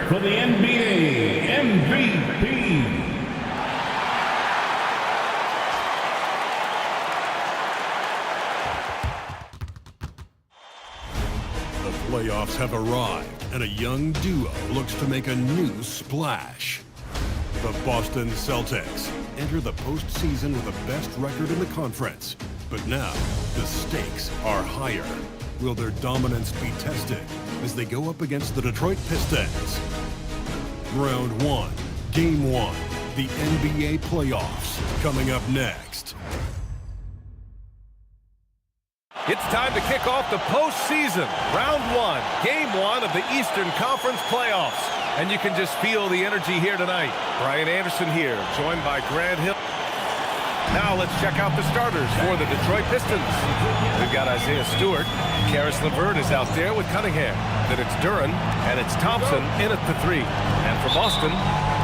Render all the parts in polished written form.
for the NBA MVP. The playoffs have arrived, and a young duo looks to make a new splash. The Boston Celtics enter the postseason with the best record in the conference. But now, the stakes are higher. Will their dominance be tested as they go up against the Detroit Pistons? Round 1, Game 1, the NBA playoffs, coming up next. It's time to kick off the postseason. Round 1, Game 1 of the Eastern Conference playoffs. And you can just feel the energy here tonight. Brian Anderson here, joined by Grant Hill. Now let's check out the starters for the Detroit Pistons. We've got Isaiah Stewart. Karis LeVert is out there with Cunningham. Then it's Duren, and it's Thompson in at the 3. And for Boston,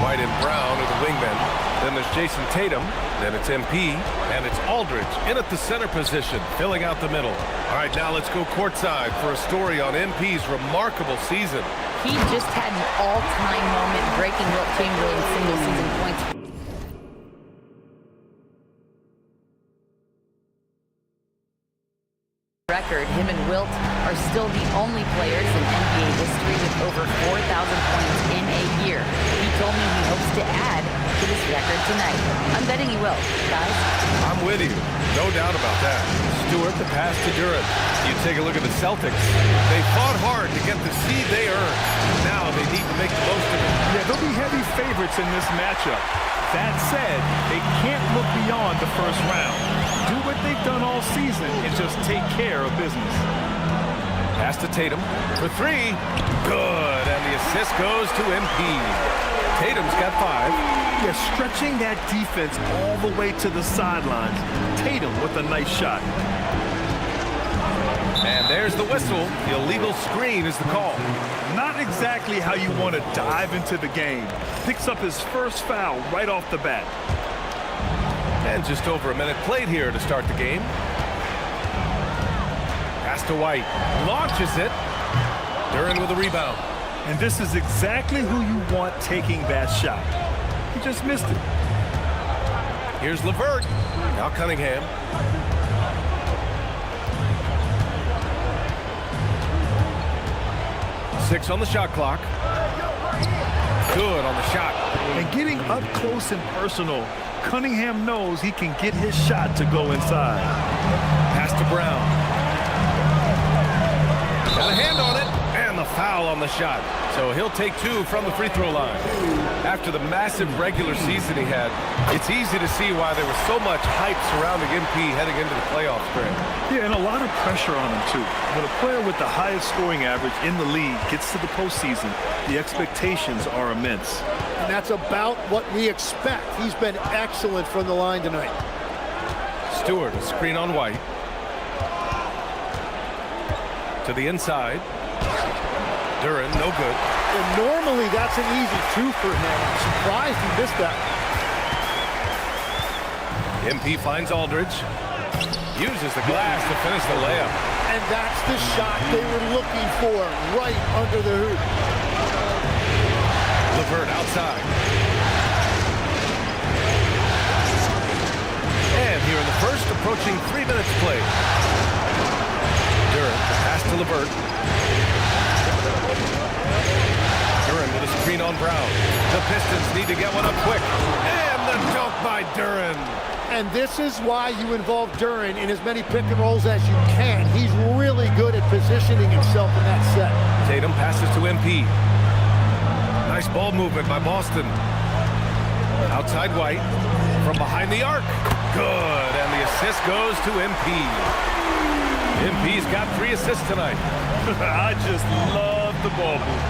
White and Brown are the wingmen. Then there's Jason Tatum. Then it's MP, and it's Aldridge in at the center position, filling out the middle. All right, now let's go courtside for a story on MP's remarkable season. He just had an all-time moment, breaking Wilt Chamberlain's single-season points record. Him and Wilt are still the only players in NBA history with over 4,000 points in a year. He told me he hopes to add to this record tonight. I'm betting he will, guys. I'm with you. No doubt about that. Stewart, the pass to Duren. You take a look at the Celtics. They fought hard to get the seed they earned. Now they need to make the most of it. Yeah, they'll be heavy favorites in this matchup. That said, they can't look beyond the first round. Do what they've done all season and just take care of business. Pass to Tatum for 3. Good, and the assist goes to MP. Tatum's got 5. Yeah, stretching that defense all the way to the sidelines. Tatum with a nice shot. And there's the whistle. The illegal screen is the call. Not exactly how you want to dive into the game. Picks up his first foul right off the bat. And just over a minute played here to start the game. Pass to White. Launches it. Duren with a rebound. And this is exactly who you want taking that shot. He just missed it. Here's LeVert. Now Cunningham. Six on the shot clock. Good on the shot. And getting up close and personal, Cunningham knows he can get his shot to go inside. Pass to Brown. Got a hand on it, and the foul on the shot. So he'll take 2 from the free throw line. After the massive regular season he had, it's easy to see why there was so much hype surrounding MP heading into the playoffs, Grant. Yeah, and a lot of pressure on him, too. When a player with the highest scoring average in the league gets to the postseason, the expectations are immense. And that's about what we expect. He's been excellent from the line tonight. Stewart, a screen on White. To the inside. Duren, no good. And normally that's an easy 2 for him. I'm surprised he missed that. MP finds Aldridge. Uses the glass to finish the layup. And that's the shot they were looking for, right under the hoop. LeVert outside. And here in the first, approaching 3 minutes played. Duren, pass to LeVert. Duren with a screen on Brown. The Pistons need to get one up quick. And the dunk by Duren. And this is why you involve Duren in as many pick and rolls as you can. He's really good at positioning himself in that set. Tatum passes to MP. Nice ball movement by Boston. Outside White. From behind the arc. Good. And the assist goes to MP. MP's got 3 assists tonight. I just love the ball move.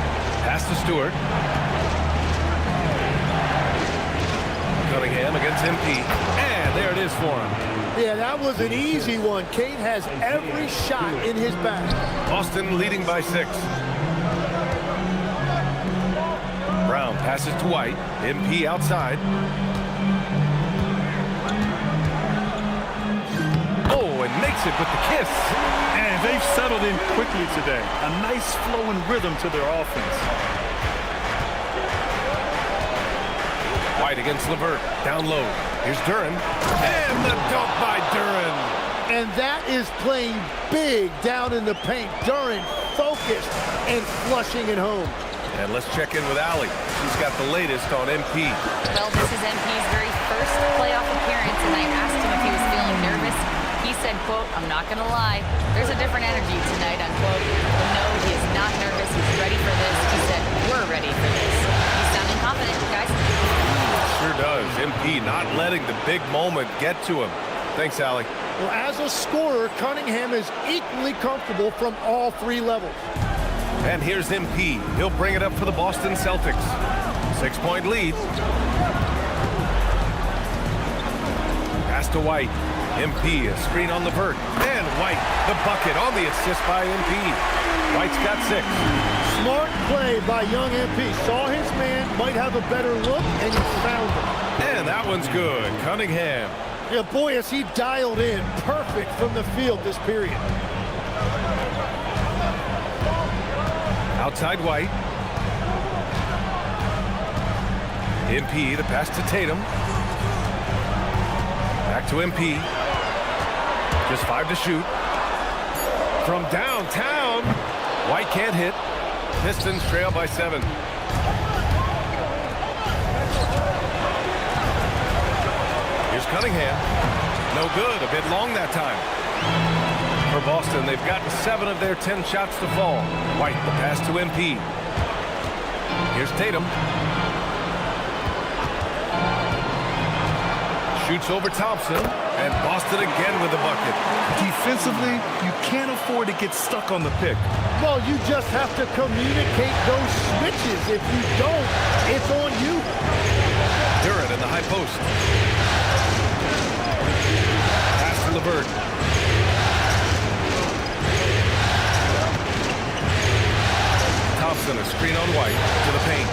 Pass to Stewart. Cunningham against MP. And there it is for him. Yeah, that was an easy one. Kate has every shot in his bag. Boston leading by 6. Brown passes to White. MP outside. Oh, and makes it with the kiss. And they've settled in quickly today. A nice flow and rhythm to their offense. White against LeVert. Down low. Here's Duren. And the dunk by Duren. And that is playing big down in the paint. Duren focused and flushing it home. And let's check in with Allie. She's got the latest on MP. Well, this is MP's very first playoff appearance, and I asked him if he was feeling nervous. He said, quote, "I'm not going to lie, there's a different energy tonight," unquote. No, he is not nervous. He's ready for this. He said, "We're ready for this." He's sounding confident, guys. Sure does. MP not letting the big moment get to him. Thanks, Allie. Well, as a scorer, Cunningham is equally comfortable from all three levels. And here's MP. He'll bring it up for the Boston Celtics. 6-point lead. Pass to White. MP, a screen on LeVert. And White, the bucket on the assist by MP. White's got 6. Smart play by young MP. Saw his man, might have a better look, and he found him. And that one's good. Cunningham. Yeah, boy, as he dialed in. Perfect from the field this period. Outside White. MP, the pass to Tatum. Back to MP. Just 5 to shoot. From downtown. White can't hit. Pistons trail by 7. Here's Cunningham. No good. A bit long that time. For Boston, they've gotten 7 of their 10 shots to fall. White, the pass to MP. Here's Tatum. Shoots over Thompson, and Boston again with the bucket. Defensively, you can't afford to get stuck on the pick. Well, you just have to communicate those switches. If you don't, it's on you. Duren in the high post. Pass to LeVert. Thompson, a screen on White to the paint.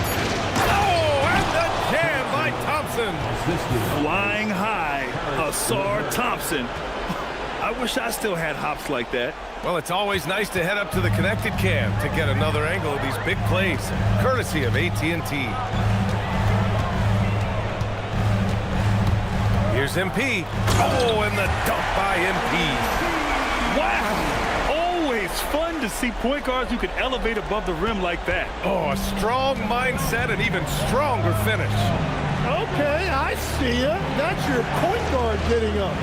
Oh, and the jam by Thompson. Flying high, Asar Thompson. I wish I still had hops like that. Well, it's always nice to head up to the connected cam to get another angle of these big plays, courtesy of AT&T. Here's MP. Oh, and the dunk by MP. Wow! Always fun to see point guards who can elevate above the rim like that. Oh, a strong mindset and even stronger finish. Okay, I see ya. That's your point guard getting up.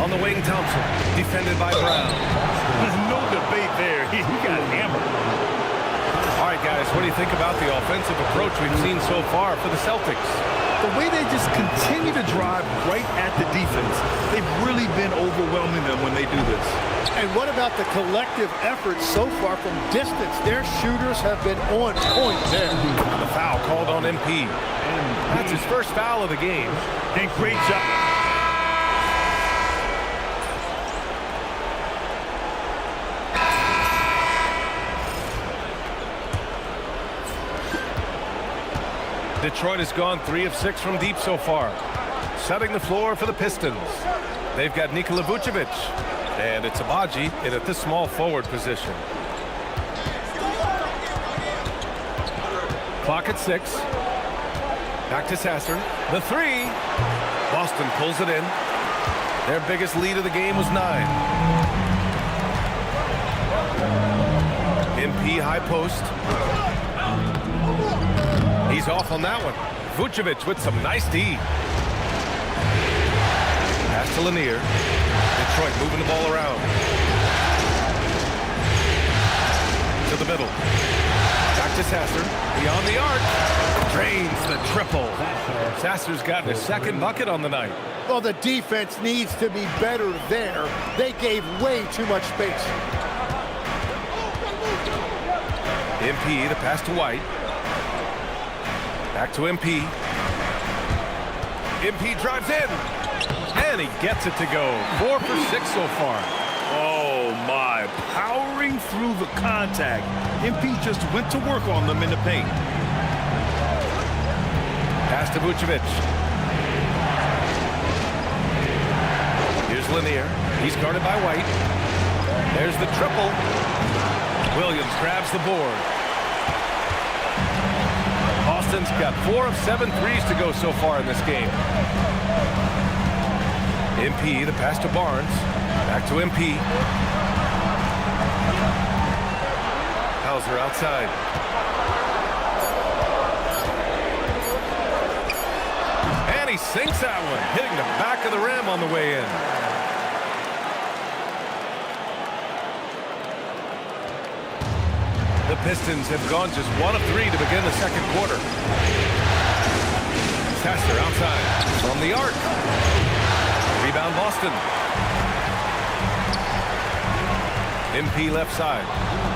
On the wing, Thompson, defended by Brown. There's no debate there. He got hammered. All right, guys, what do you think about the offensive approach we've seen so far for the Celtics? The way they just continue to drive right at the defense, they've really been overwhelming them when they do this. And what about the collective effort so far from distance? Their shooters have been on point there. The foul called on MP. That's his first foul of the game. And great job. Detroit has gone 3 of 6 from deep so far. Setting the floor for the Pistons. They've got Nikola Vucevic. And it's Abaji in at the small forward position. Clock at 6. Back to Sasser. The 3. Boston pulls it in. Their biggest lead of the game was 9. MP high post. He's off on that one. Vucevic with some nice D. Pass to Lanier. Detroit moving the ball around. To the middle. Back to Sasser. Beyond the arc. Drains the triple. Sasser's gotten his second bucket on the night. Well, the defense needs to be better there. They gave way too much space. MP, the pass to White. Back to MP. MP drives in. And he gets it to go. 4 for 6 so far. Oh, my. Powering through the contact. MP just went to work on them in the paint. Pass to Vucevic. Here's Lanier. He's guarded by White. There's the triple. Williams grabs the board. Boston's got 4 of 7 threes to go so far in this game. MP, the pass to Barnes. Back to MP. Hauser outside. And he sinks that one, hitting the back of the rim on the way in. The Pistons have gone just 1 of 3 to begin the second quarter. Sasser outside from the arc. Rebound Boston. MP left side.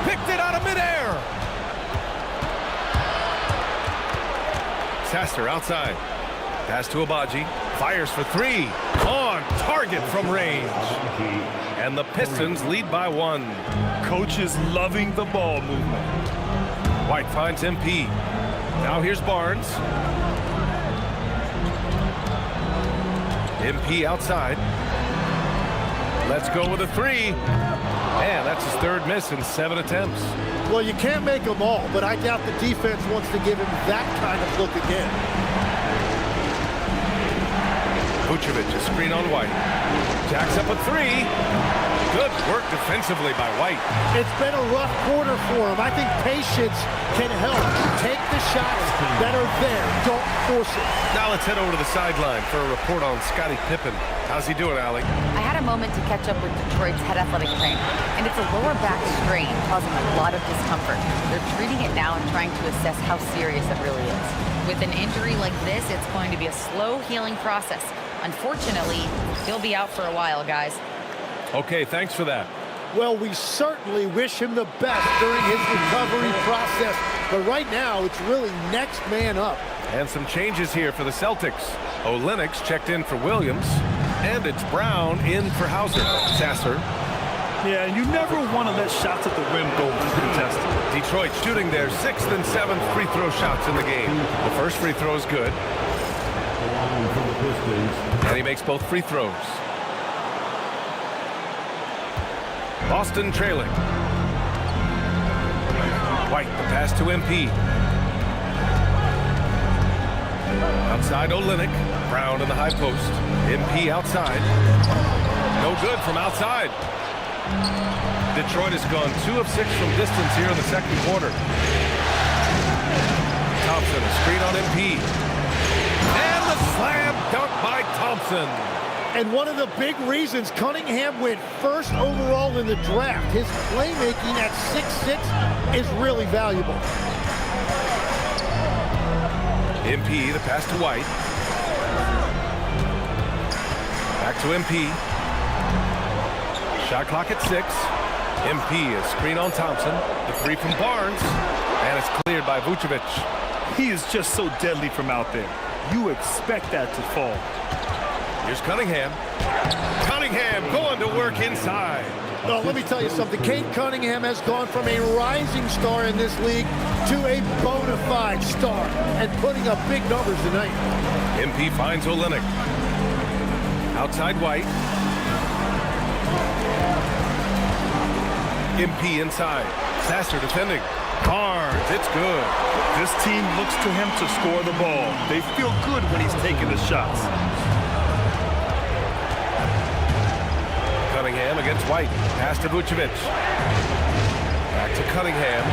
Picked it out of midair. Sasser outside. Pass to Abaji. Fires for 3. On target from range. And the Pistons lead by 1. Coach is loving the ball movement. White finds MP. Now here's Barnes. MP outside. Let's go with a 3. And that's his 3rd miss in 7 attempts. Well, you can't make them all, but I doubt the defense wants to give him that kind of look again. Vucevic, a screen on White. Jacks up a 3. Good work defensively by White. It's been a rough quarter for him. I think patience can help. Take the shots that are there. Don't force it. Now let's head over to the sideline for a report on Scottie Pippen. How's he doing, Allie? I had a moment to catch up with Detroit's head athletic trainer, and it's a lower back strain causing a lot of discomfort. They're treating it now and trying to assess how serious it really is. With an injury like this, it's going to be a slow healing process. Unfortunately, he'll be out for a while, guys. Okay, thanks for that. Well, we certainly wish him the best during his recovery process. But right now, it's really next man up. And some changes here for the Celtics. Olenek's checked in for Williams. And it's Brown in for Hauser. Sasser. Yeah, and you never want to let shots at the rim go uncontested. Detroit shooting their 6th and 7th free throw shots in the game. The first free throw is good. And he makes both free throws. Boston trailing. White, the pass to MP. Outside Olynyk. Brown in the high post. MP outside. No good from outside. Detroit has gone 2 of 6 from distance here in the second quarter. Thompson, a screen on MP. And the slam dunk by Thompson. And one of the big reasons Cunningham went first overall in the draft, his playmaking at 6'6" is really valuable. MP, the pass to White. Back to MP. Shot clock at 6. MP, a screen on Thompson. The 3 from Barnes. And it's cleared by Vucevic. He is just so deadly from out there. You expect that to fall. Here's Cunningham. Cunningham going to work inside. Well, let me tell you something. Kate Cunningham has gone from a rising star in this league to a bona fide star and putting up big numbers tonight. MP finds Olynyk. Outside White. MP inside. Sasser defending. Barnes, it's good. This team looks to him to score the ball. They feel good when he's taking the shots. Cunningham against White. Pass to Vucevic. Back to Cunningham.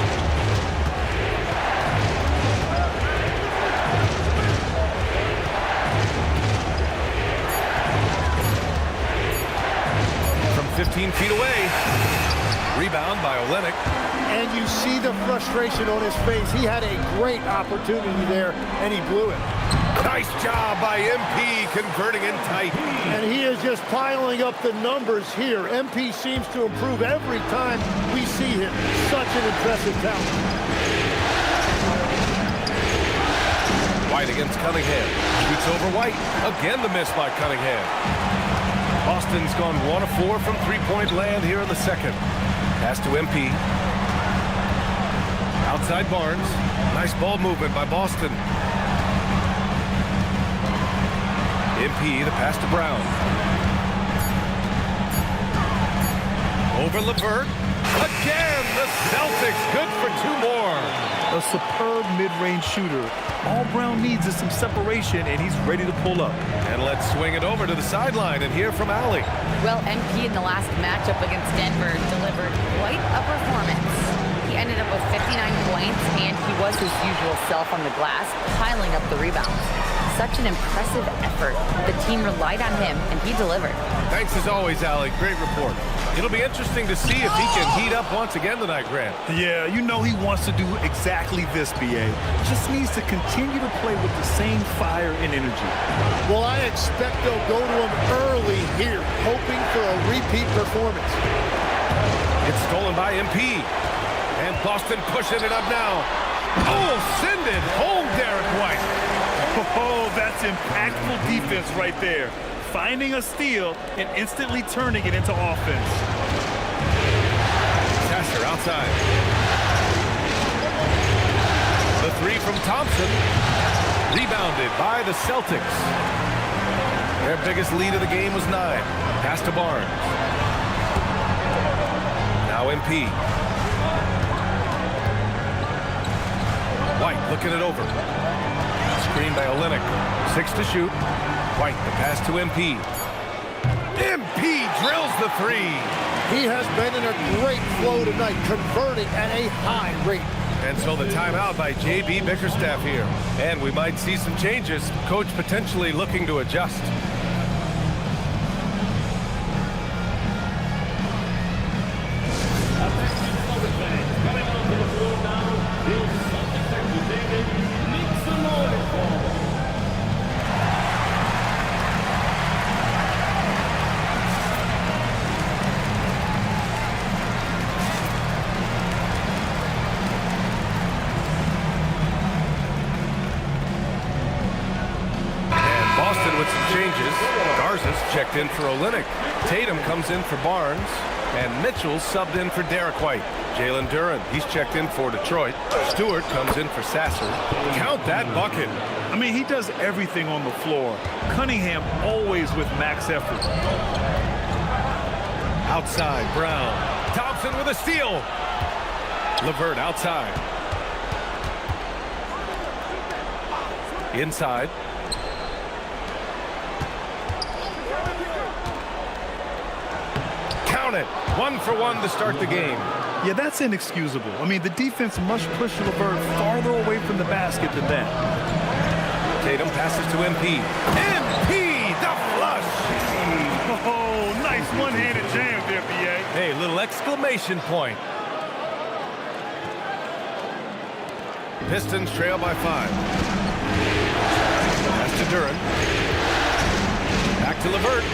From 15 feet away. Rebound by Olynyk. And you see the frustration on his face. He had a great opportunity there, and he blew it. Nice job by MP converting in tight. And he is just piling up the numbers here. MP seems to improve every time we see him. Such an impressive talent. White against Cunningham. Shoots over White. Again the miss by Cunningham. Boston's gone 1 of 4 from three-point land here in the second. Pass to MP. Outside Barnes. Nice ball movement by Boston. MP, the pass to Brown. Over LeVert. Again, the Celtics good for 2 more. a superb mid-range shooter. All Brown needs is some separation, and he's ready to pull up. And let's swing it over to the sideline and hear from Allie. Well, MP in the last matchup against Denver delivered quite a performance. He ended up with 59 points, and he was his usual self on the glass, piling up the rebounds. Such an impressive effort. The team relied on him, and he delivered. Thanks as always, Allie. Great report. It'll be interesting to see if he can heat up once again tonight, Grant. Yeah, you know he wants to do exactly this, BA. Just needs to continue to play with the same fire and energy. Well, I expect they'll go to him early here, hoping for a repeat performance. It's stolen by MP. And Boston pushing it up now. Oh, send it home, Derek White. Oh, that's impactful defense right there. Finding a steal and instantly turning it into offense. Sasser outside. The three from Thompson. Rebounded by the Celtics. Their biggest lead of the game was 9. Pass to Barnes. Now MP. White looking it over. Screen by Olynyk. 6 to shoot. White, the pass to MP. MP drills the 3. He has been in a great flow tonight, converting at a high rate. And so the timeout by J.B. Bickerstaff here. And we might see some changes. Coach potentially looking to adjust. Checked in for Olynyk. Tatum comes in for Barnes. And Mitchell subbed in for Derek White. Jalen Duren, he's checked in for Detroit. Stewart comes in for Sasser. Count that bucket. I mean, he does everything on the floor. Cunningham always with max effort. Outside, Brown. Thompson with a steal. LeVert outside. Inside. Count it. 1 for 1 to start the game. Yeah, that's inexcusable. I mean, the defense must push LeVert farther away from the basket than that. Tatum passes to MP. MP, the flush. Oh, nice one-handed jam there, BA. Hey, little exclamation point. Pistons trail by 5. Pass to Duren. Back to LeVert.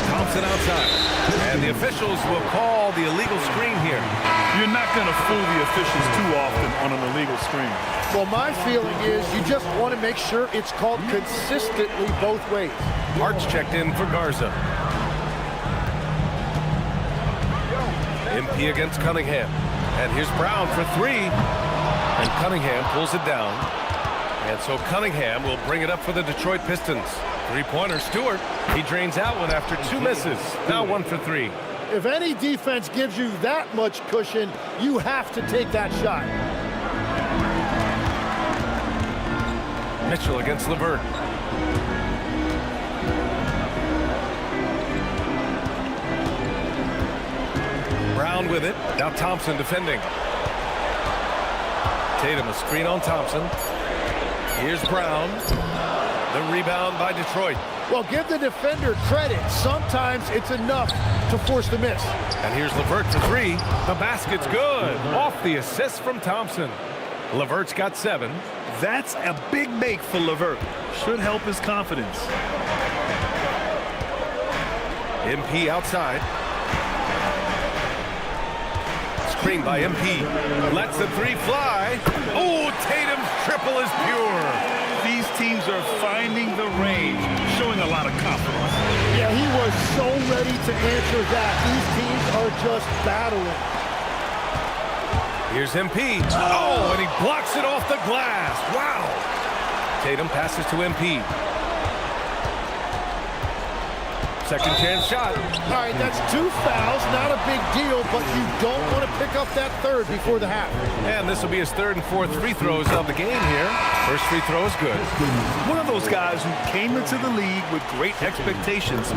Thompson outside. And the officials will call the illegal screen here. You're not going to fool the officials too often on an illegal screen. Well, my feeling is you just want to make sure it's called consistently both ways. Hart's checked in for Garza. MP against Cunningham. And here's Brown for 3. And Cunningham pulls it down. And so Cunningham will bring it up for the Detroit Pistons. Three-pointer, Stewart. He drains that one after 2 misses. Now 1 for 3. If any defense gives you that much cushion, you have to take that shot. Mitchell against LeVert. Brown with it. Now Thompson defending. Tatum a screen on Thompson. Here's Brown. The rebound by Detroit. Well, give the defender credit. Sometimes it's enough to force the miss. And here's LeVert for 3. The basket's good. Off the assist from Thompson. LeVert's got 7. That's a big make for LeVert. Should help his confidence. MP outside. Screen by MP. Lets the 3 fly. Oh, Tatum's triple is pure. These teams are finding the range, showing a lot of confidence. Yeah, he was so ready to answer that. These teams are just battling. Here's MP. Oh, and he blocks it off the glass. Wow. Tatum passes to MP. Second chance shot. All right, that's 2 fouls, not a big deal, but you don't want to pick up that third before the half. And this will be his third and fourth free throws of the game here. First free throw is good. One of those guys who came into the league with great expectations.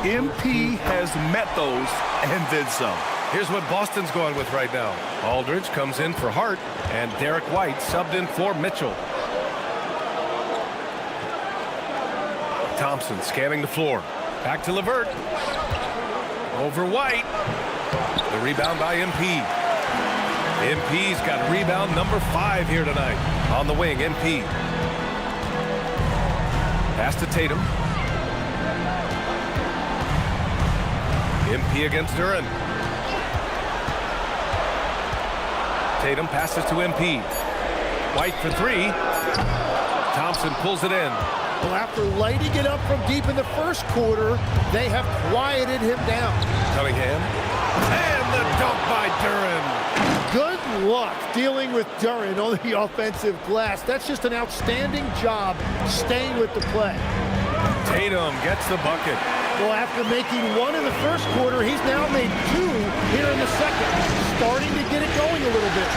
MP has met those and then some. Here's what Boston's going with right now. Aldridge comes in for Hart, and Derek White subbed in for Mitchell. Thompson scanning the floor. Back to LeVert. Over White. The rebound by MP. MP's got rebound number 5 here tonight. On the wing, MP. Pass to Tatum. MP against Duran. Tatum passes to MP. White for 3. Thompson pulls it in. Well, after lighting it up from deep in the first quarter, they have quieted him down. Cunningham. And the dunk by Duran. Good luck dealing with Duran on the offensive glass. That's just an outstanding job staying with the play. Tatum gets the bucket. Well, after making 1 in the first quarter, he's now made 2 here in the second. Starting to get it going a little bit.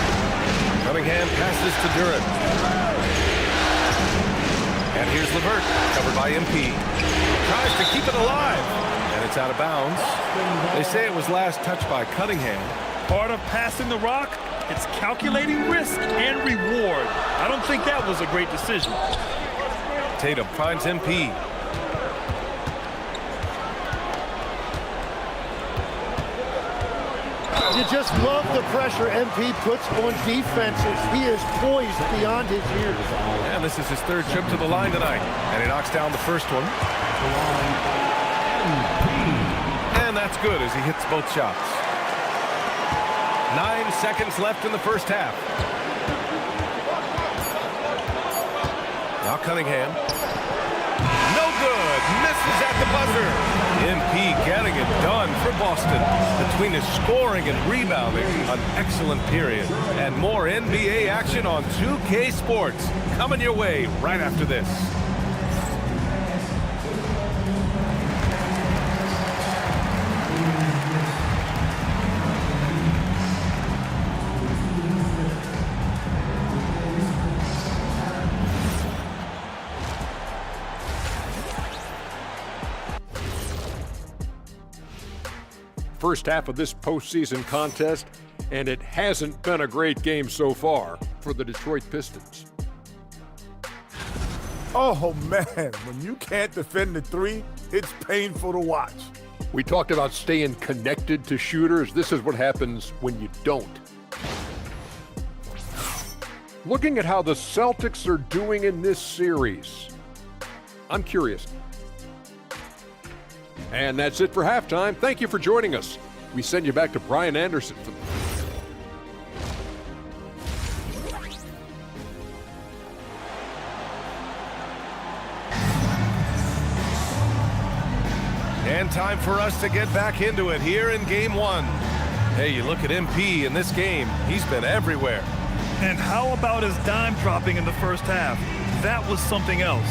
Cunningham passes to Duran. And here's LeVert, covered by MP. Tries to keep it alive. And it's out of bounds. They say it was last touched by Cunningham. Part of passing the rock, it's calculating risk and reward. I don't think that was a great decision. Tatum finds MP. You just love the pressure MP puts on defenses. He is poised beyond his years. And this is his 3rd trip to the line tonight. And he knocks down the first one. And that's good as he hits both shots. 9 seconds left in the first half. Now Cunningham. No good. Misses at the buzzer. MP getting it done for Boston. Between his scoring and rebounding, an excellent period. And more NBA action on 2K Sports. Coming your way right after this. First half of this postseason contest, and it hasn't been a great game so far for the Detroit Pistons. Oh, man, when you can't defend the 3, it's painful to watch. We talked about staying connected to shooters. This is what happens when you don't. Looking at how the Celtics are doing in this series, I'm curious. And that's it for halftime. Thank you for joining us. We send you back to Brian Anderson for And time for us to get back into it here in Game 1. Hey, you look at MP in this game. He's been everywhere. And how about his dime dropping in the first half? That was something else.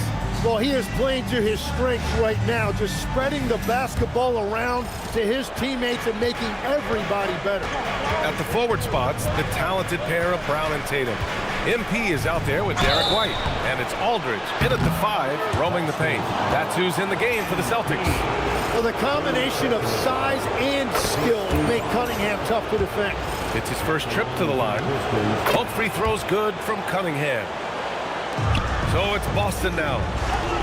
Well, he is playing to his strengths right now, just spreading the basketball around to his teammates and making everybody better. At the forward spots, the talented pair of Brown and Tatum. MP is out there with Derek White, and it's Aldridge in at the 5, roaming the paint. That's who's in the game for the Celtics. Well, the combination of size and skill make Cunningham tough to defend. It's his first trip to the line. Both free throws good from Cunningham. So it's Boston now.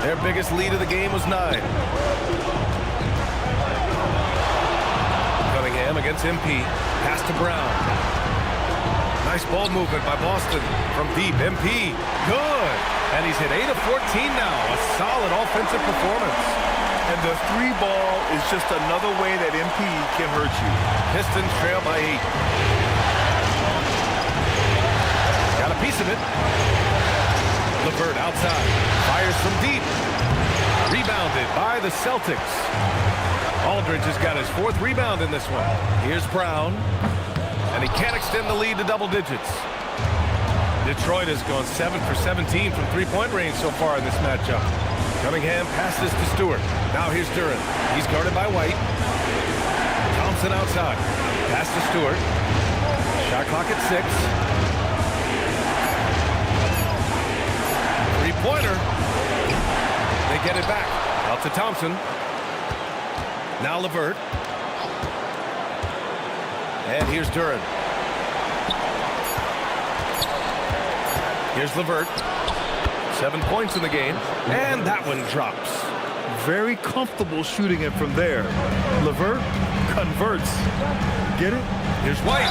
Their biggest lead of the game was 9. Cunningham against MP. Pass to Brown. Nice ball movement by Boston from deep. MP, good. And he's hit 8 of 14 now. A solid offensive performance. And the 3 ball is just another way that MP can hurt you. Pistons trail by 8. Got a piece of it. LeVert outside. Fires from deep. Rebounded by the Celtics. Aldridge has got his 4th rebound in this one. Here's Brown. And he can't extend the lead to double digits. Detroit has gone 7 for 17 from 3-point range so far in this matchup. Cunningham passes to Stewart. Now here's Duran. He's guarded by White. Thompson outside. Pass to Stewart. Shot clock at 6. Three-pointer. They get it back. Out to Thompson. Now LeVert. And here's Duran. Here's LeVert. 7 points in the game. And that one drops. Very comfortable shooting it from there. LeVert converts. Get it? Here's White.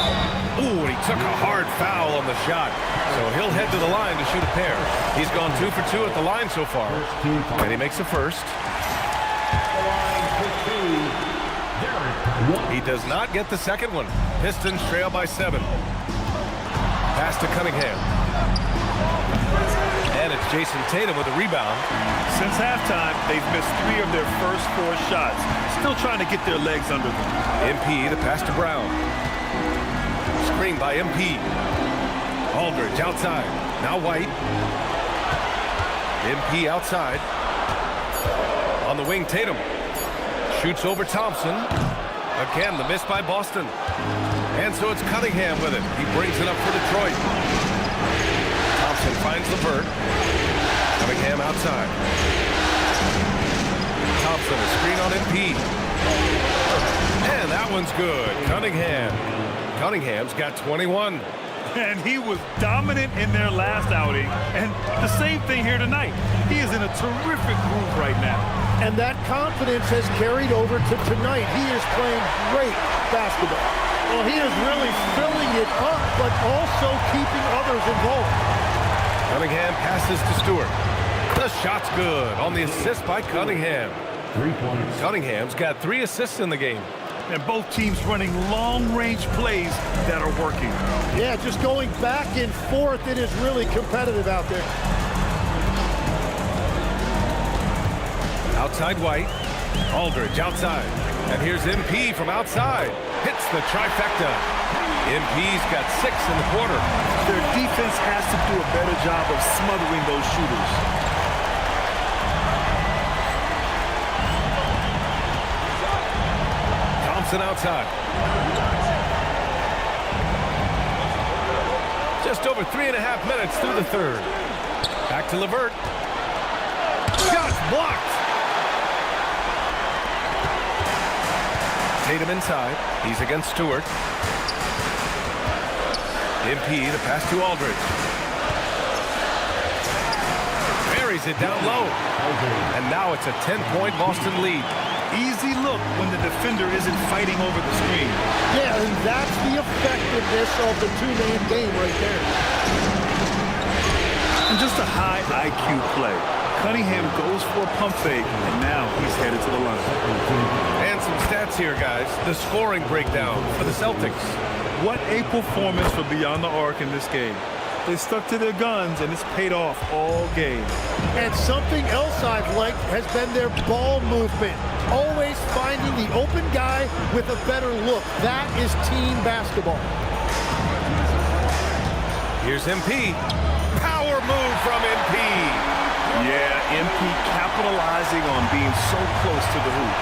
Ooh, and he took a hard foul on the shot. So he'll head to the line to shoot a pair. He's gone 2 for 2 at the line so far. And he makes the first. He does not get the second one. Pistons trail by 7. Pass to Cunningham. And it's Jason Tatum with a rebound. Since halftime, they've missed 3 of their first 4 shots. Still trying to get their legs under them. MP, the pass to Brown. Screen by MP. Aldridge outside. Now White. MP outside. On the wing, Tatum. Shoots over Thompson. Again, the miss by Boston. And so it's Cunningham with it. He brings it up for Detroit. Thompson finds LeVert. Cunningham outside. Thompson, a screen on MP. And that one's good. Cunningham's got 21. And he was dominant in their last outing. And the same thing here tonight. He is in a terrific groove right now. And that confidence has carried over to tonight. He is playing great basketball. Well, he is really filling it up, but also keeping others involved. Cunningham passes to Stewart. The shot's good on the assist by Cunningham. 3 points. Cunningham's got 3 assists in the game. And both teams running long-range plays that are working. Yeah, just going back and forth. It is really competitive out there. Outside White. Aldridge outside. And here's MP from outside. Hits the trifecta. MP's got 6 in the quarter. Their defense has to do a better job of smothering those shooters. Thompson outside. Just over 3.5 minutes through the third. Back to LeVert. Shot blocked. Tatum inside. He's against Stewart. MP, the pass to Aldridge. Buries it down low. And now it's a 10-point Boston lead. Easy look when the defender isn't fighting over the screen. Yeah, and that's the effectiveness of the two-man game right there. And just a high IQ play. Cunningham goes for a pump fake, and now he's headed to the line. And some stats here, guys. The scoring breakdown for the Celtics. What a performance for Beyond the Arc in this game. They stuck to their guns, and it's paid off all game. And something else I've liked has been their ball movement. Always finding the open guy with a better look. That is team basketball. Here's MP. Power move from MP. Yeah, MP capitalizing on being so close to the hoop.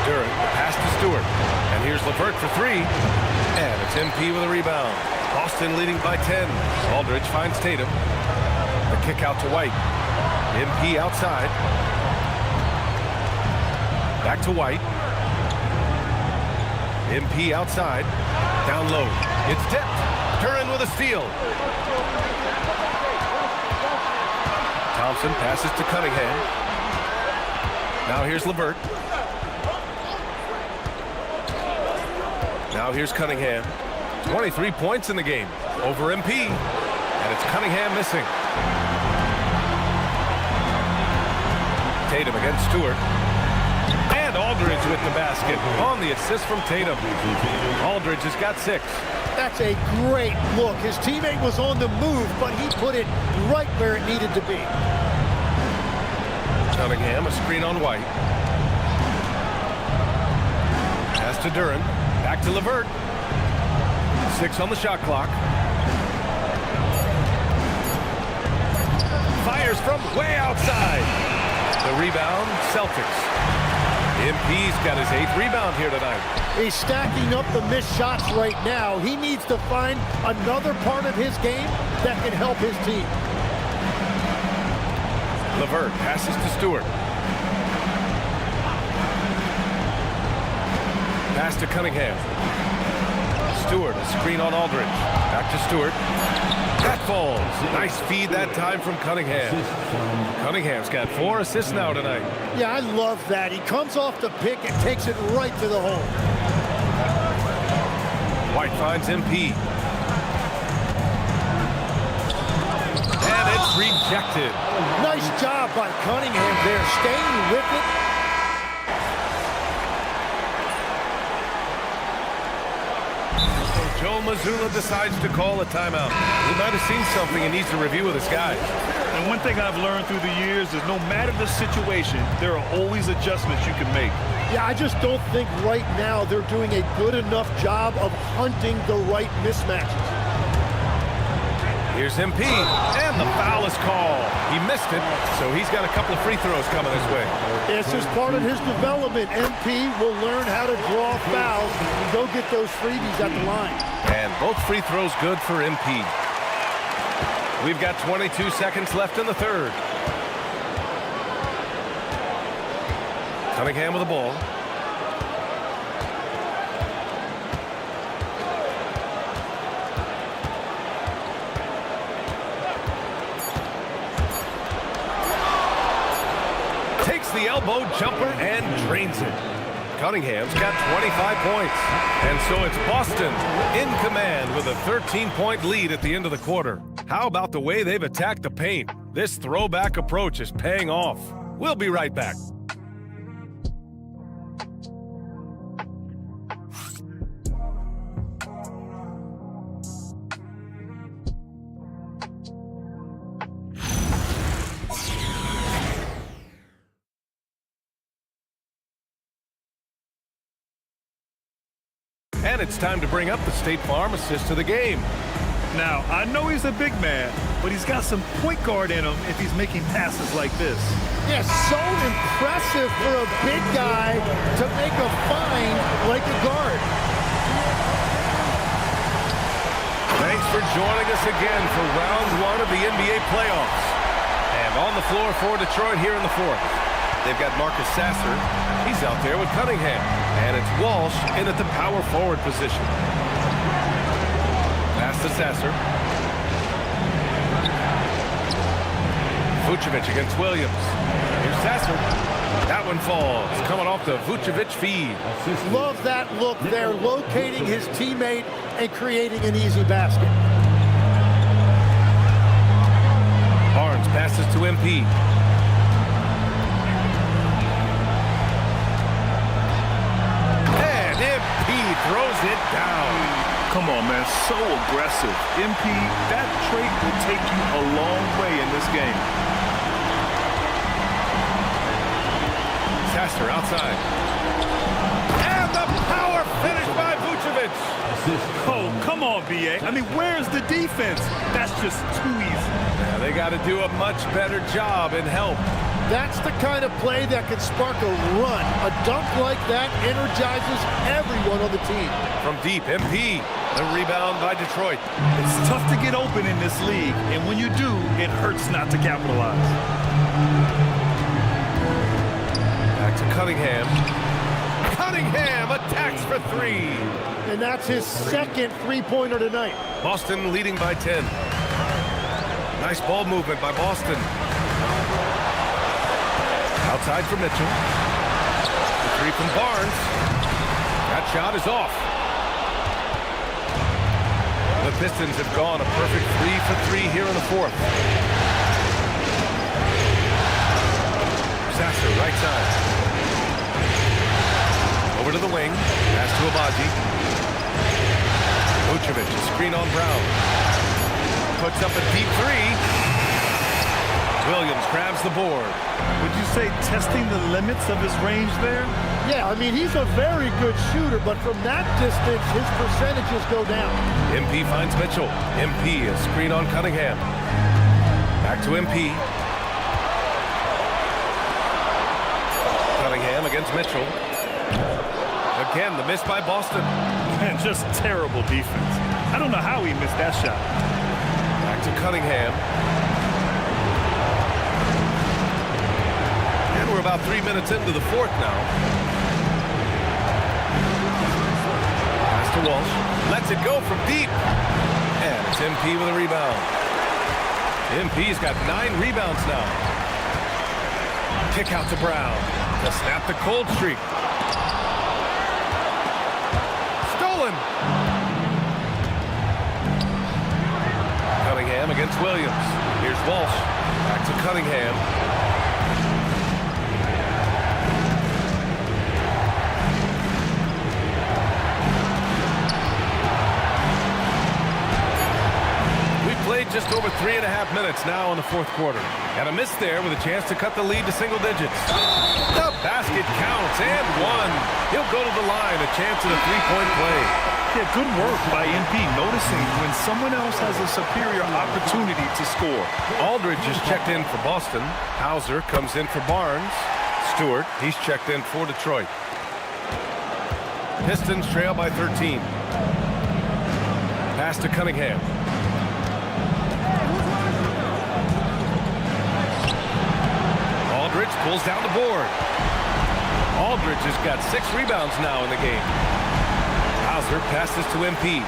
Duran, the pass to Stewart. And here's LeVert for 3. And it's MP with a rebound. Boston leading by 10. Aldridge finds Tatum. The kick out to White. MP outside. Back to White. MP outside. Down low. It's tipped. Duran with a steal. Thompson passes to Cunningham. Now here's LeVert. Now here's Cunningham. 23 points in the game over MP. And it's Cunningham missing. Tatum against Stewart. And Aldridge with the basket on the assist from Tatum. Aldridge has got 6. That's a great look. His teammate was on the move, but he put it right where it needed to be. Cunningham, a screen on White. Pass to Duran. Back to LeVert. 6 on the shot clock. fires from way outside. The rebound, Celtics. MP's got his 8th rebound here tonight. He's stacking up the missed shots right now. He needs to find another part of his game that can help his team. LeVert passes to Stewart. Pass to Cunningham. Stewart, a screen on Aldridge. Back to Stewart. That falls. Nice feed that time from Cunningham. Cunningham's got 4 assists now tonight. Yeah, I love that. He comes off the pick and takes it right to the hole. White finds MP. And it's rejected. Nice job by Cunningham there, staying with it. Joe Mazzulla decides to call a timeout. He might have seen something and needs to review with his guys. And one thing I've learned through the years is no matter the situation, there are always adjustments you can make. Yeah, I just don't think right now they're doing a good enough job of hunting the right mismatches. Here's MP, and the foul is called. He missed it, so he's got a couple of free throws coming his way. This is part of his development. MP will learn how to draw fouls and go get those freebies at the line. And both free throws good for MP. We've got 22 seconds left in the third. Cunningham with the ball. Takes the elbow jumper and drains it. Cunningham's got 25 points. And so it's Boston in command with a 13-point lead at the end of the quarter. How about the way they've attacked the paint? This throwback approach is paying off. We'll be right back. And it's time to bring up the State Farm assist to the game. Now, I know he's a big man, but he's got some point guard in him if he's making passes like this. Yeah, so impressive for a big guy to make a find like a guard. Thanks for joining us again for round 1 of the NBA playoffs. And on the floor for Detroit here in the fourth. They've got Marcus Sasser. He's out there with Cunningham. And it's Walsh in at the power forward position. Pass to Sasser. Vucevic against Williams. Here's Sasser. That one falls. Coming off the Vucevic feed. Love that look there, locating his teammate and creating an easy basket. Barnes passes to MP. And MP throws it down. Come on, man, so aggressive. MP, that trait will take you a long way in this game. Sasser outside. And the power finish by Vucevic. Oh, come on, B.A. I mean, where's the defense? That's just too easy. Yeah, they got to do a much better job and help. That's the kind of play that can spark a run. A dunk like that energizes everyone on the team. From deep, MP. The rebound by Detroit. It's tough to get open in this league, and when you do, it hurts not to capitalize. Back to Cunningham. Cunningham attacks for 3. And that's his second three-pointer tonight. Boston leading by 10. Nice ball movement by Boston. Outside for Mitchell. The 3 from Barnes. That shot is off. The Pistons have gone a perfect 3 for 3 here in the fourth. Sasser, right side. Over to the wing. Pass to Abaji. Vucevic, a screen on Brown. Puts up a deep 3. Williams grabs the board. Would you say testing the limits of his range there? Yeah, I mean, he's a very good shooter, but from that distance, his percentages go down. MP finds Mitchell. MP, a screen on Cunningham. Back to MP. against Mitchell. Again, the miss by Boston. Man, just terrible defense. I don't know how he missed that shot. Back to Cunningham. And we're about 3 minutes into the fourth now. Pass to Walsh. Lets it go from deep. And it's MP with a rebound. MP's got 9 rebounds now. Kick out to Brown to snap the cold streak. Stolen. Cunningham against Williams. Here's Walsh. Back to Cunningham. Played just over 3.5 minutes now in the fourth quarter. And a miss there with a chance to cut the lead to single digits. The basket counts and one. He'll go to the line, a chance at a three-point play. Yeah, good work by MP noticing when someone else has a superior opportunity to score. Aldridge is checked in for Boston. Hauser comes in for Barnes. Stewart, he's checked in for Detroit. Pistons trail by 13. Pass to Cunningham. Aldridge pulls down the board. Aldridge has got 6 rebounds now in the game. Hauser passes to MP.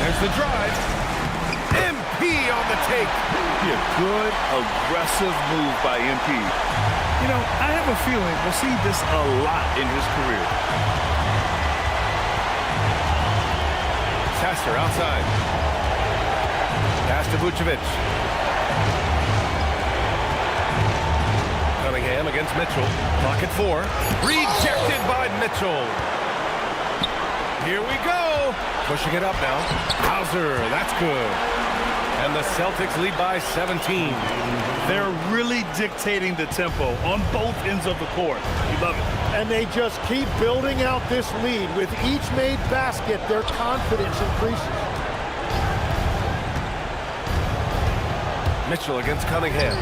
There's the drive. MP on the take. Yeah, good, aggressive move by MP. You know, I have a feeling we'll see this a lot in his career. Sasser outside. Pass to Vucevic. Cunningham against Mitchell. Clock at 4. Rejected by Mitchell. Here we go. Pushing it up now. Hauser, that's good. And the Celtics lead by 17. They're really dictating the tempo on both ends of the court. You love it. And they just keep building out this lead. With each made basket, their confidence increases. Mitchell against Cunningham.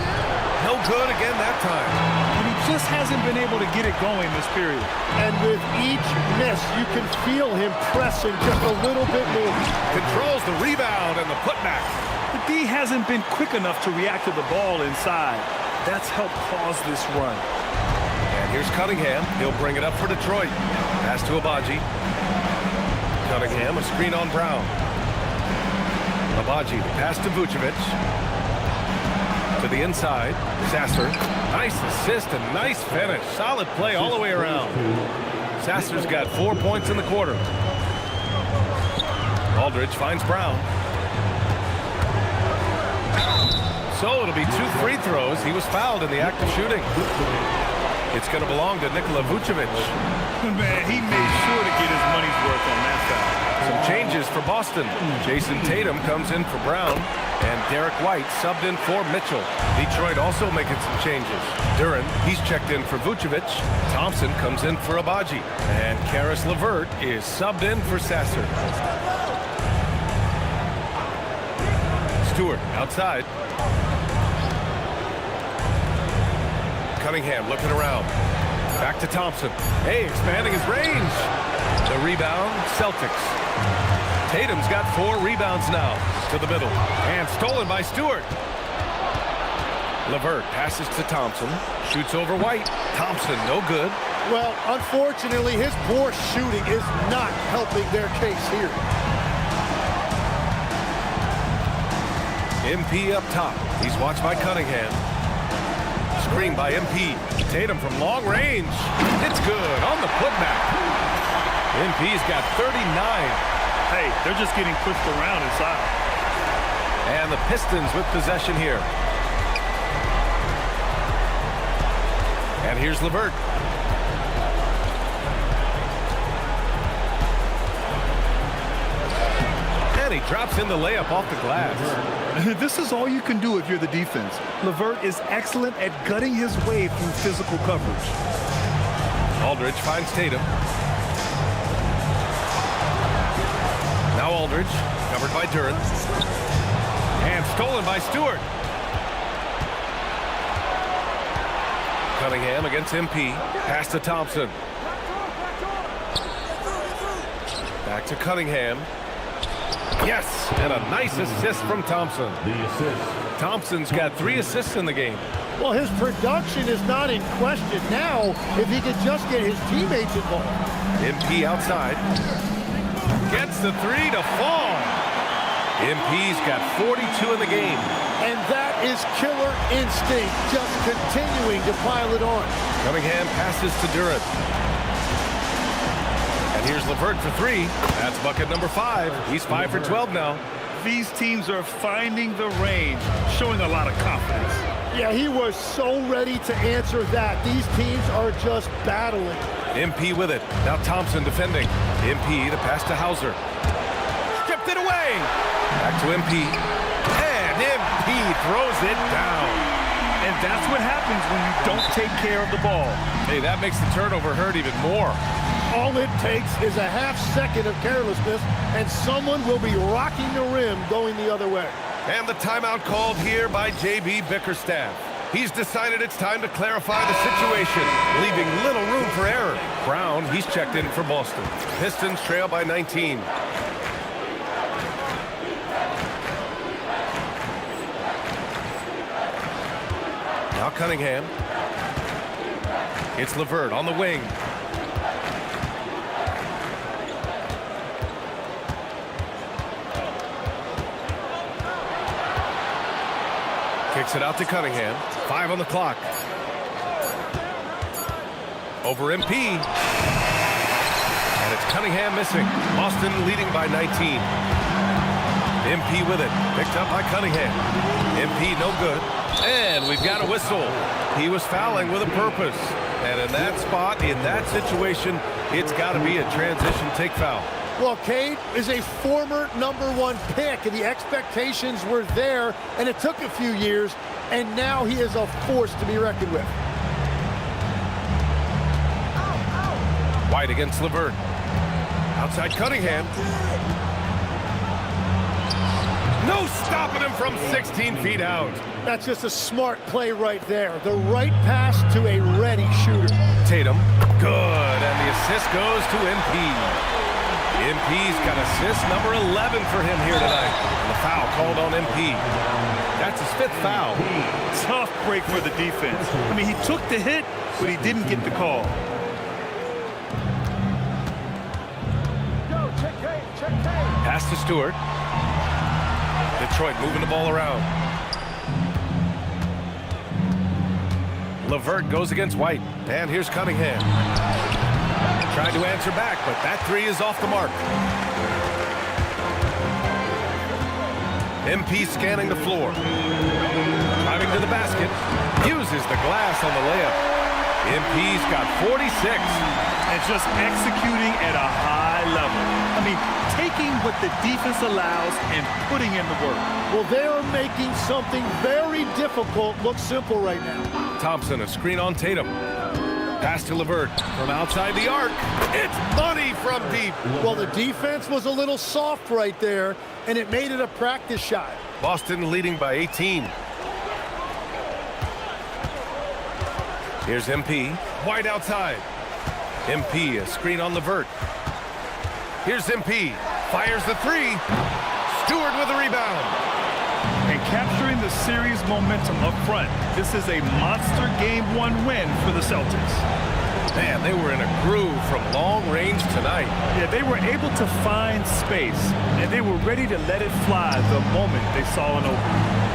No good again that time. But he just hasn't been able to get it going this period. And with each miss, you can feel him pressing just a little bit more. Controls the rebound and the putback. The D hasn't been quick enough to react to the ball inside. That's helped cause this run. And here's Cunningham. He'll bring it up for Detroit. Pass to Abaji. Cunningham, a screen on Brown. Abaji, pass to Vucevic. To the inside. Sasser. Nice assist and nice finish. Solid play all the way around. Sasser's got 4 points in the quarter. Aldridge finds Brown. So it'll be 2 free throws. He was fouled in the act of shooting. It's going to belong to Nikola Vucevic. Man, he made sure to get his money's worth on that foul. Some changes for Boston. Jason Tatum comes in for Brown, and Derek White subbed in for Mitchell. Detroit also making some changes. Duren, he's checked in for Vucevic. Thompson comes in for Abaji. And Karis LeVert is subbed in for Sasser. Stewart outside. Cunningham looking around. Back to Thompson. Hey, expanding his range. The rebound, Celtics. Tatum's got 4 rebounds now. To the middle. And stolen by Stewart. LeVert passes to Thompson. Shoots over White. Thompson, no good. Well, unfortunately, his poor shooting is not helping their case here. MP up top. He's watched by Cunningham. Screen by MP. Tatum from long range. It's good on the putback. MP's got 39. Hey, they're just getting pushed around inside. And the Pistons with possession here. And here's LeVert. And he drops in the layup off the glass. This is all you can do if you're the defense. LeVert is excellent at gutting his way through physical coverage. Aldridge finds Tatum. Now Aldridge, covered by Duren. And stolen by Stewart. Cunningham against MP. Pass to Thompson. Back to Cunningham. Yes, and a nice assist from Thompson. The assist. Thompson's got 3 assists in the game. Well, his production is not in question now if he could just get his teammates involved. MP outside. Gets the 3 to fall. MP's got 42 in the game. And that is killer instinct, just continuing to pile it on. Cunningham passes to Durant. And here's LeVert for 3. That's bucket number 5. He's 5 for 12 now. These teams are finding the range, showing a lot of confidence. Yeah, he was so ready to answer that. These teams are just battling. MP with it. Now Thompson defending. MP, the pass to Hauser. Stripped it away. Back to MP. And MP throws it down. And that's what happens when you don't take care of the ball. Hey, that makes the turnover hurt even more. All it takes is a half second of carelessness, and someone will be rocking the rim going the other way. And the timeout called here by J.B. Bickerstaff. He's decided it's time to clarify the situation, leaving little room for error. Brown, he's checked in for Boston. Pistons trail by 19. Now Cunningham. It's LeVert on the wing. Kicks it out to Cunningham. 5 on the clock. Over MP. And it's Cunningham missing. Boston leading by 19. MP with it. Picked up by Cunningham. MP no good. And we've got a whistle. He was fouling with a purpose. And in that spot, in that situation, it's got to be a transition take foul. Well, Cade is a former #1 pick, and the expectations were there, and it took a few years, and now he is a force to be reckoned with. White against LeVert. Outside Cunningham. No stopping him from 16 feet out. That's just a smart play right there. The right pass to a ready shooter. Tatum. Good. And the assist goes to MP. MP's got assist number 11 for him here tonight. And the foul called on MP. That's his 5th foul. Tough break for the defense. I mean, he took the hit, but he didn't get the call. Pass to Stewart. Detroit moving the ball around. LeVert goes against White. And here's Cunningham. Tried to answer back, but that 3 is off the mark. MP scanning the floor. Driving to the basket. Uses the glass on the layup. MP's got 46. And just executing at a high level. I mean, taking what the defense allows and putting in the work. Well, they are making something very difficult look simple right now. Thompson, a screen on Tatum. Pass to LeVert from outside the arc. It's money from deep. Well, the defense was a little soft right there, and it made it a practice shot. Boston leading by 18. Here's MP. White outside. MP, a screen on LeVert. Here's MP. Fires the 3. Stewart with a rebound. And capturing the series momentum up front. This is a monster Game 1 win for the Celtics. Man, they were in a groove from long range tonight. Yeah, they were able to find space, and they were ready to let it fly the moment they saw an opening.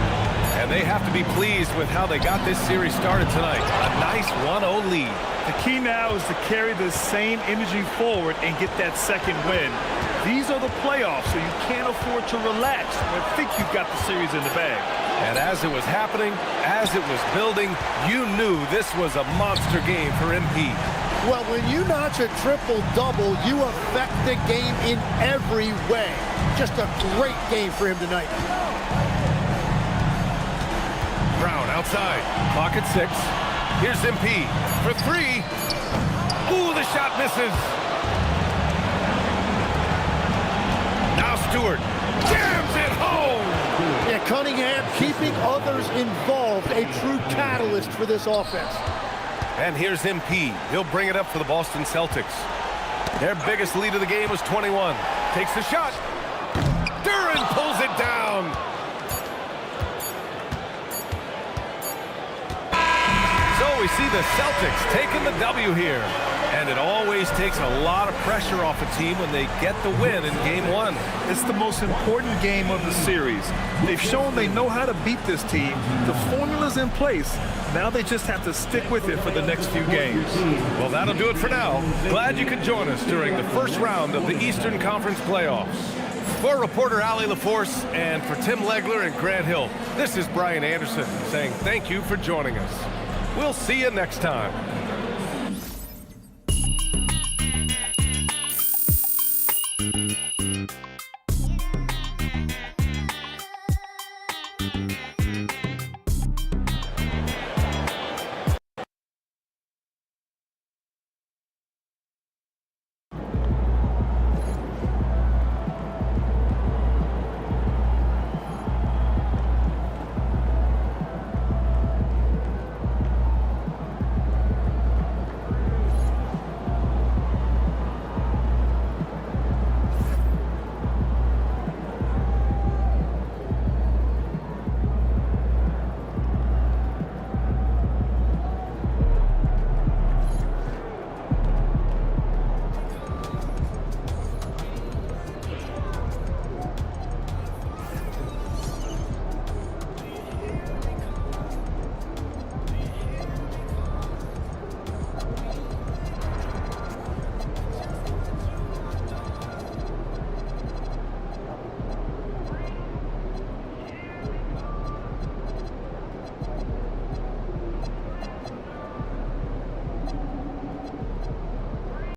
And they have to be pleased with how they got this series started tonight. A nice 1-0 lead. The key now is to carry the same energy forward and get that second win. These are the playoffs, so you can't afford to relax or think you've got the series in the bag. And as it was happening, as it was building, you knew this was a monster game for MP. Well, when you notch a triple-double, you affect the game in every way. Just a great game for him tonight. Brown outside. Clock at 6. Here's MP for 3. Ooh, the shot misses. Now Stewart jams it home. Yeah, Cunningham keeping others involved, a true catalyst for this offense. And here's MP. He'll bring it up for the Boston Celtics. Their biggest lead of the game was 21. Takes the shot. Duran pulls it down. So we see the Celtics taking the W here. And it always takes a lot of pressure off a team when they get the win in Game 1. It's the most important game of the series. They've shown they know how to beat this team. The formula's in place. Now they just have to stick with it for the next few games. Well, that'll do it for now. Glad you could join us during the first round of the Eastern Conference playoffs. For reporter Ali LaForce and for Tim Legler and Grant Hill, this is Brian Anderson saying thank you for joining us. We'll see you next time.